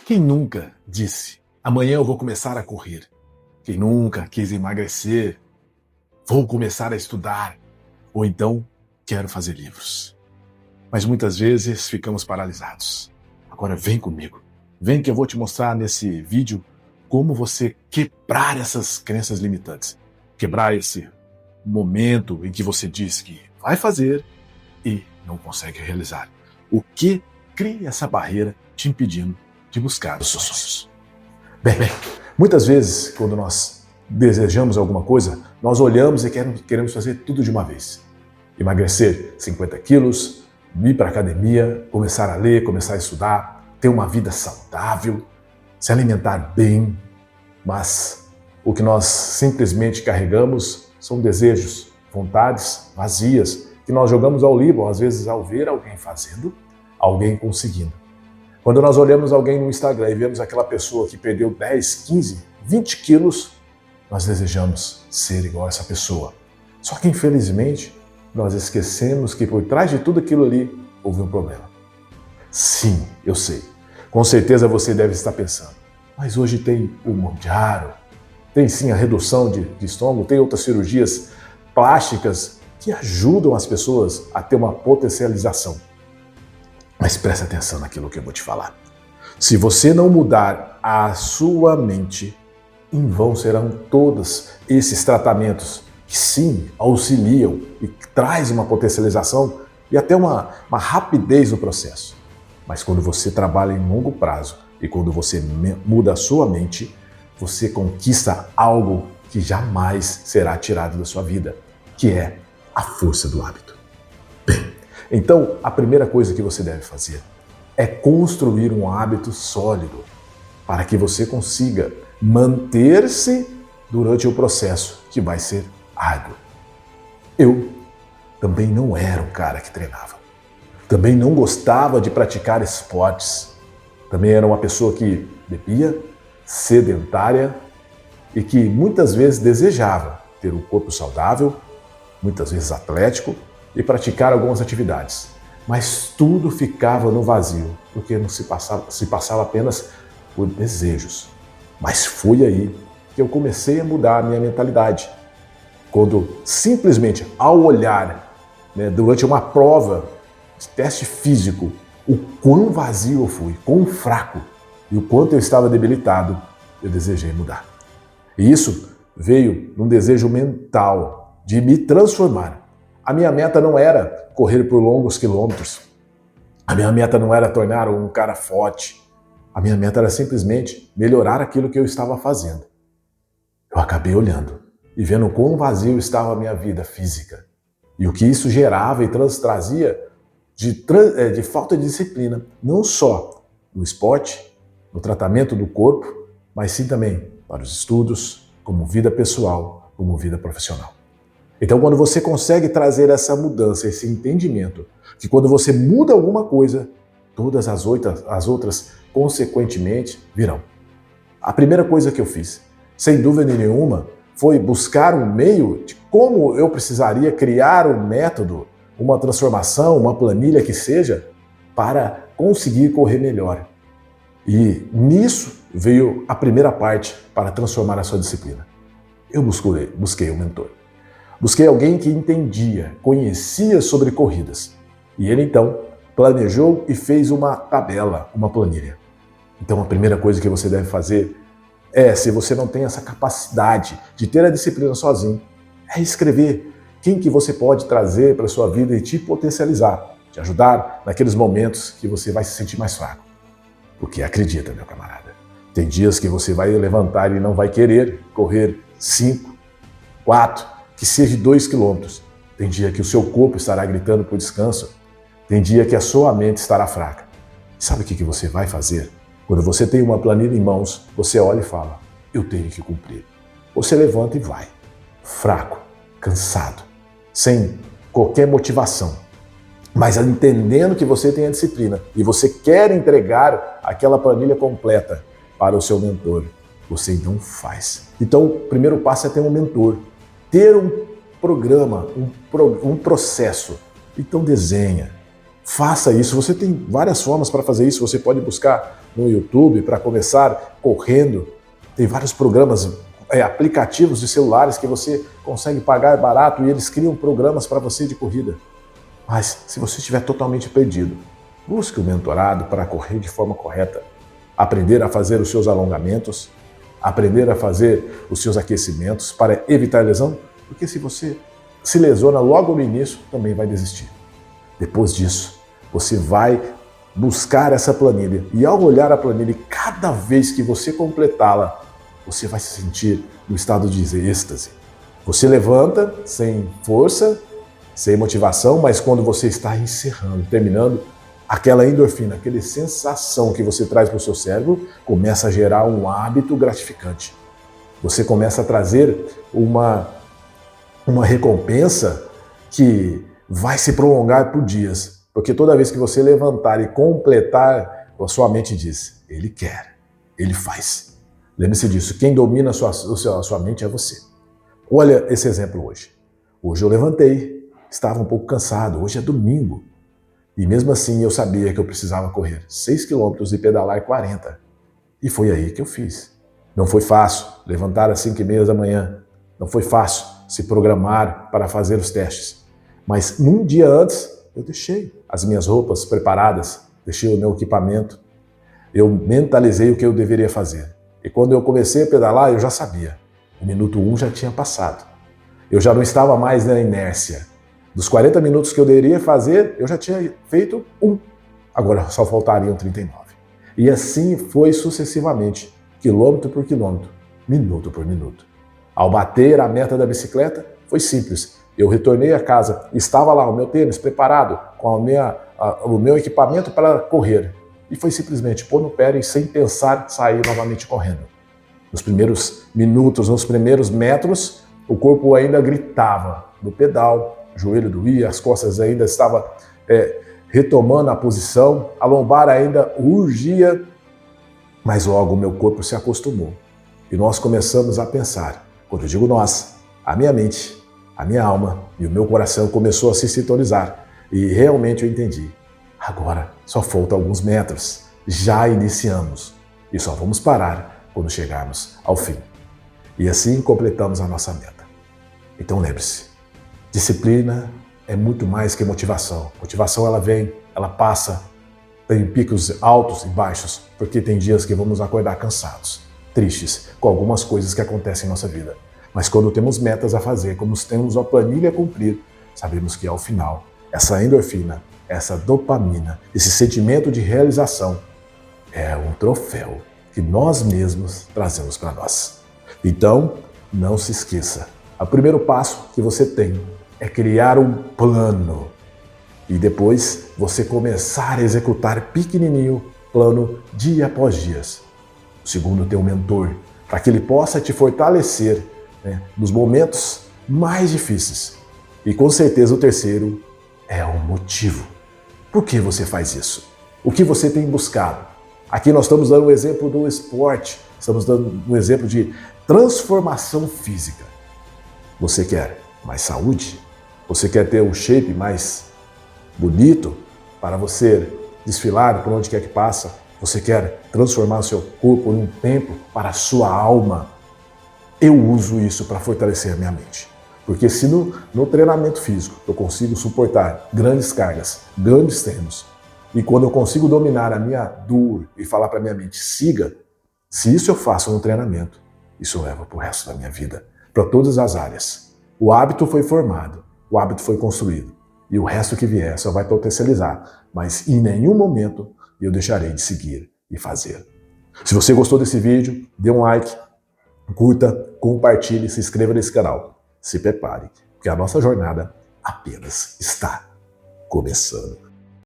Quem nunca disse, amanhã eu vou começar a correr? Quem nunca quis emagrecer? Vou começar a estudar? Ou então, quero fazer livros? Mas muitas vezes ficamos paralisados. Agora vem comigo. Vem que eu vou te mostrar nesse vídeo como você quebrar essas crenças limitantes. Quebrar esse momento em que você diz que vai fazer e não consegue realizar. O que cria essa barreira te impedindo de buscar os seus sonhos? Bem, muitas vezes, quando nós desejamos alguma coisa, nós olhamos e queremos fazer tudo de uma vez. Emagrecer 50 quilos, ir para a academia, começar a ler, começar a estudar, ter uma vida saudável, se alimentar bem, mas o que nós simplesmente carregamos são desejos, vontades vazias, que nós jogamos ao livro, às vezes ao ver alguém fazendo, alguém conseguindo. Quando nós olhamos alguém no Instagram e vemos aquela pessoa que perdeu 10, 15, 20 quilos, nós desejamos ser igual a essa pessoa. Só que, infelizmente, nós esquecemos que por trás de tudo aquilo ali houve um problema. Sim, eu sei. Com certeza você deve estar pensando, mas hoje tem o Mounjaro, tem sim a redução de estômago, tem outras cirurgias plásticas que ajudam as pessoas a ter uma potencialização. Mas preste atenção naquilo que eu vou te falar. Se você não mudar a sua mente, em vão serão todos esses tratamentos que sim auxiliam e traz uma potencialização e até uma rapidez no processo. Mas quando você trabalha em longo prazo e quando você muda a sua mente, você conquista algo que jamais será tirado da sua vida, que é a força do hábito. Bem, então, a primeira coisa que você deve fazer é construir um hábito sólido para que você consiga manter-se durante o processo que vai ser árduo. Eu também não era um cara que treinava. Também não gostava de praticar esportes. Também era uma pessoa que bebia, sedentária e que muitas vezes desejava ter um corpo saudável, muitas vezes atlético, e praticar algumas atividades. Mas tudo ficava no vazio, porque não se passava apenas por desejos. Mas foi aí que eu comecei a mudar a minha mentalidade. Quando simplesmente ao olhar, durante uma prova de teste físico, o quão vazio eu fui, quão fraco e o quanto eu estava debilitado, eu desejei mudar. E isso veio num desejo mental de me transformar. A minha meta não era correr por longos quilômetros. A minha meta não era tornar um cara forte. A minha meta era simplesmente melhorar aquilo que eu estava fazendo. Eu acabei olhando e vendo quão vazio estava a minha vida física e o que isso gerava e trazia de falta de disciplina, não só no esporte, no tratamento do corpo, mas sim também para os estudos, como vida pessoal, como vida profissional. Então, quando você consegue trazer essa mudança, esse entendimento, que quando você muda alguma coisa, todas as outras consequentemente virão. A primeira coisa que eu fiz, sem dúvida nenhuma, foi buscar um meio de como eu precisaria criar um método, uma transformação, uma planilha que seja, para conseguir correr melhor. E nisso veio a primeira parte para transformar a sua disciplina. Eu busquei um mentor. Busquei alguém que entendia, conhecia sobre corridas. E ele então planejou e fez uma tabela, uma planilha. Então a primeira coisa que você deve fazer é, se você não tem essa capacidade de ter a disciplina sozinho, é escrever quem que você pode trazer para a sua vida e te potencializar, te ajudar naqueles momentos que você vai se sentir mais fraco. Porque acredita, meu camarada, tem dias que você vai levantar e não vai querer correr 5, 4, que seja 2 quilômetros. Tem dia que o seu corpo estará gritando por descanso. Tem dia que a sua mente estará fraca. Sabe o que você vai fazer? Quando você tem uma planilha em mãos, você olha e fala, eu tenho que cumprir. Você levanta e vai. Fraco, cansado, sem qualquer motivação. Mas entendendo que você tem a disciplina e você quer entregar aquela planilha completa para o seu mentor, você então faz. Então, o primeiro passo é ter um mentor. Ter um programa, um processo. Então desenha, Faça isso. Você tem várias formas para fazer isso. Você pode buscar no YouTube para começar correndo. Tem vários programas, aplicativos de celulares que você consegue pagar barato e eles criam programas para você de corrida. Mas se você estiver totalmente perdido, busque o mentorado para correr de forma correta. Aprender a fazer os seus alongamentos, aprender a fazer os seus aquecimentos para evitar lesão, porque se você se lesiona logo no início, também vai desistir. Depois disso, você vai buscar essa planilha e ao olhar a planilha, cada vez que você completá-la, você vai se sentir no estado de êxtase. Você levanta sem força, sem motivação, mas quando você está encerrando, terminando, aquela endorfina, aquela sensação que você traz para o seu cérebro, começa a gerar um hábito gratificante. Você começa a trazer uma recompensa que vai se prolongar por dias. Porque toda vez que você levantar e completar, a sua mente diz, ele quer, ele faz. Lembre-se disso, quem domina a sua mente é você. Olha esse exemplo hoje. Hoje eu levantei, estava um pouco cansado, hoje é domingo. E mesmo assim eu sabia que eu precisava correr 6 quilômetros e pedalar 40. E foi aí que eu fiz. Não foi fácil levantar às 5h30 da manhã. Não foi fácil se programar para fazer os testes. Mas num dia antes, eu deixei as minhas roupas preparadas, deixei o meu equipamento, eu mentalizei o que eu deveria fazer. E quando eu comecei a pedalar, eu já sabia. O minuto 1 já tinha passado. Eu já não estava mais na inércia. Dos 40 minutos que eu deveria fazer, eu já tinha feito 1. Agora só faltariam 39. E assim foi sucessivamente, quilômetro por quilômetro, minuto por minuto. Ao bater a meta da bicicleta, foi simples. Eu retornei a casa, estava lá o meu tênis preparado, com o meu equipamento para correr. E foi simplesmente pôr no pé e sem pensar sair novamente correndo. Nos primeiros minutos, nos primeiros metros, o corpo ainda gritava no pedal, o joelho doía, as costas ainda estavam retomando a posição, a lombar ainda urgia, mas logo o meu corpo se acostumou. E nós começamos a pensar. Quando eu digo nós, a minha mente, a minha alma e o meu coração começou a se sintonizar. E realmente eu entendi. Agora só faltam alguns metros. Já iniciamos. E só vamos parar quando chegarmos ao fim. E assim completamos a nossa meta. Então lembre-se, disciplina é muito mais que motivação. Motivação ela vem, ela passa, tem picos altos e baixos, porque tem dias que vamos acordar cansados, tristes, com algumas coisas que acontecem em nossa vida. Mas quando temos metas a fazer, como temos uma planilha a cumprir, sabemos que ao final, essa endorfina, essa dopamina, esse sentimento de realização é um troféu que nós mesmos trazemos para nós. Então, não se esqueça, o primeiro passo que você tem é criar um plano e depois você começar a executar pequenininho plano dia após dia. O segundo, ter um mentor, para que ele possa te fortalecer nos momentos mais difíceis. E com certeza o terceiro é o motivo. Por que você faz isso? O que você tem buscado? Aqui nós estamos dando um exemplo do esporte, estamos dando um exemplo de transformação física. Você quer mais saúde? Você quer ter um shape mais bonito para você desfilar por onde quer que passa? Você quer transformar o seu corpo num templo para a sua alma? Eu uso isso para fortalecer a minha mente. Porque se no treinamento físico eu consigo suportar grandes cargas, grandes treinos, e quando eu consigo dominar a minha dor e falar para a minha mente, siga, se isso eu faço no treinamento, isso leva para o resto da minha vida, para todas as áreas. O hábito foi formado, o hábito foi construído, e o resto que vier só vai potencializar, mas em nenhum momento eu deixarei de seguir e fazer. Se você gostou desse vídeo, dê um like, curta, compartilhe, se inscreva nesse canal. Se prepare, porque a nossa jornada apenas está começando.